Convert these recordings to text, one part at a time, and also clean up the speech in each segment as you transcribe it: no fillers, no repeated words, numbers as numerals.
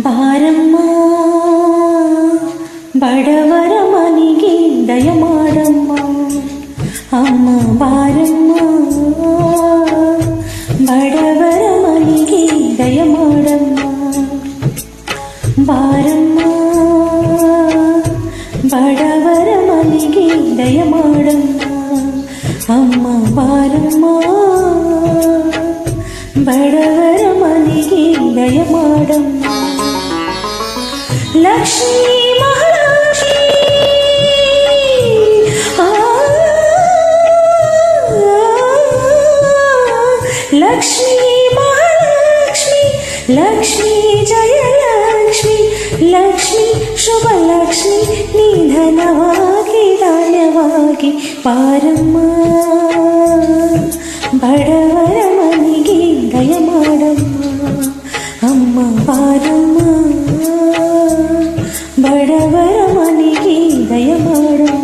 ಬಾರಮ್ಮ ಬಡವರ ಮನೆಗೆ ದಯ ಮಾಡಮ್ಮ, ಅಮ್ಮ ಬಾರಮ್ಮ ಬಡವರ ಮನೆಗೆ ದಯ ಮಾಡಮ್ಮ, ಬಾರಮ್ಮ ಬಡವರ ಮನೆಗೆ ದಯ ಮಾಡಮ್ಮ, ಅಮ್ಮ ಬಾರಮ್ಮ ಬಡವರ ಮನೆಗೆ ದಯ ಮಾಡಮ್ಮ. ಲಕ್ಷ್ಮೀ ಮಹಾಲಕ್ಷ್ಮಿ ಲಕ್ಷ್ಮೀ ಮಹಾಲಕ್ಷ್ಮಿ ಲಕ್ಷ್ಮೀ ಜಯಲಕ್ಷ್ಮಿ ಲಕ್ಷ್ಮೀ ಶುಭಲಕ್ಷ್ಮಿ ನಿಧನವಾಗಿ ಧಾನ್ಯವಾಗಿ ಪಾರಮ್ಮ ಬಡವರ ಮನೆಗೆ ದಯ ಮಾಡಮ್ಮ, ಅಮ್ಮ ಬಾರಮ್ಮ ಬಡವರ ಮನೆಗೆ ದಯ ಮಾಡಮ್ಮ.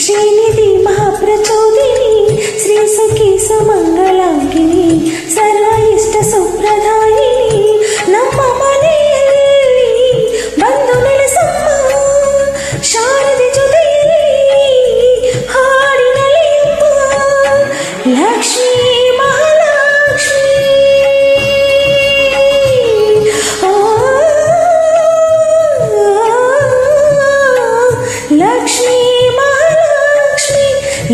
ಶ್ರೀನಿಧಿ ಮಹಾಪ್ರಚೋದಿನಿ ಶ್ರೀ ಸಖಿ ಸುಮಂಗಲಾಂಗಿನಿ ಸರ್ವ ಇಷ್ಟ ಸುಪ್ರದಾಯಿನಿ ನಮ್ಮ ಮನೆಯಲ್ಲಿ ಬಂದು ನೆಲೆಸಮ್ಮ, ಶಾರದೆ ಜೊತೆಯಲ್ಲಿ ಹಾಡಿನಲ್ಲಿ ಲಕ್ಷ್ಮೀ ಮಹಾಲಕ್ಷ್ಮಿ ಲಕ್ಷ್ಮೀ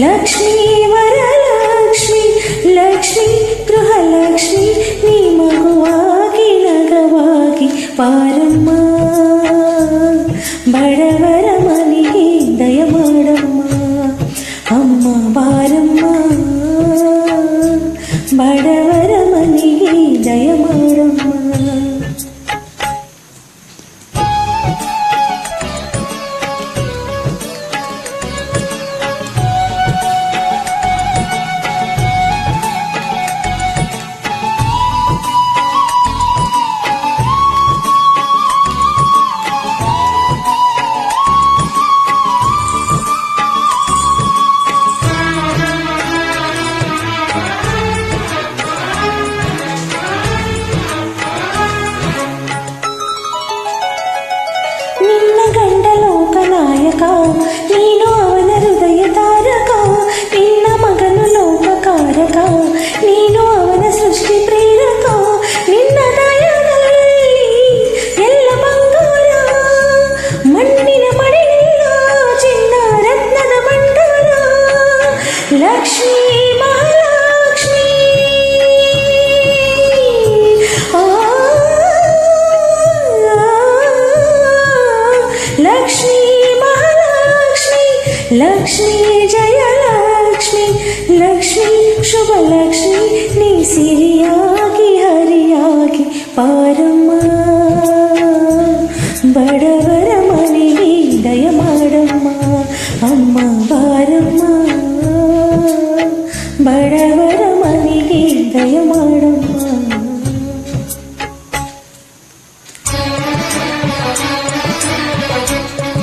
ಲಕ್ಷ್ಮೀ ವರಲಕ್ಷ್ಮಿ ಲಕ್ಷ್ಮೀ ಗೃಹಲಕ್ಷ್ಮಿ ನೀ ಮಗುವಾಗಿ ನಗವಾಗಿ ಪಾರಮ್ಮ ಬಡವರ ಮನೆಗೆ ದಯ ಮಾಡಮ್ಮ, ಅಮ್ಮ ಬಾರಮ್ಮ ಬಡವರ ಮನೆಗೆ ದಯ ಮಾಡಮ್ಮ. ನಿನ್ನ ಗಂಡ ಲೋಕನಾಯಕ ನೀನು ಅವನ ಹೃದಯ ತಾರಕ, ನಿನ್ನ ಮಗನು ಲೋಕಕಾರಕ ನೀನು ಅವನ ಸೃಷ್ಟಿ ಪ್ರೇರಕ, ನಿನ್ನ ದಯದಲ್ಲಿ ಎಲ್ಲ ಬಂಗಾರ ಮಣ್ಣಿನ ಮಡಿಲಿಲ್ಲ ಚಿನ್ನ ರತ್ನದ ಭಂಡಾರ, ಲಕ್ಷ್ಮೀ ಮಹಾಲಕ್ಷ್ಮಿ ಲಕ್ಷ್ಮೀ ಮಹಾಲಕ್ಷ್ಮಿ ಲಕ್ಷ್ಮೀ ಜಯಲಕ್ಷ್ಮಿ ಲಕ್ಷ್ಮೀ ಶುಭಲಕ್ಷ್ಮಿ ನೀ ಸಿರಿಯಾಗಿ ಹರಿಯಾಗಿ ಪಾರಮ್ಮ ಬಡವರ ಮನೆಗೆ ದಯ ಮಾಡಮ್ಮ, ಅಮ್ಮ ಬಾರಮ್ಮ ಬಡವರ ಮನೆಗೆ ದಯ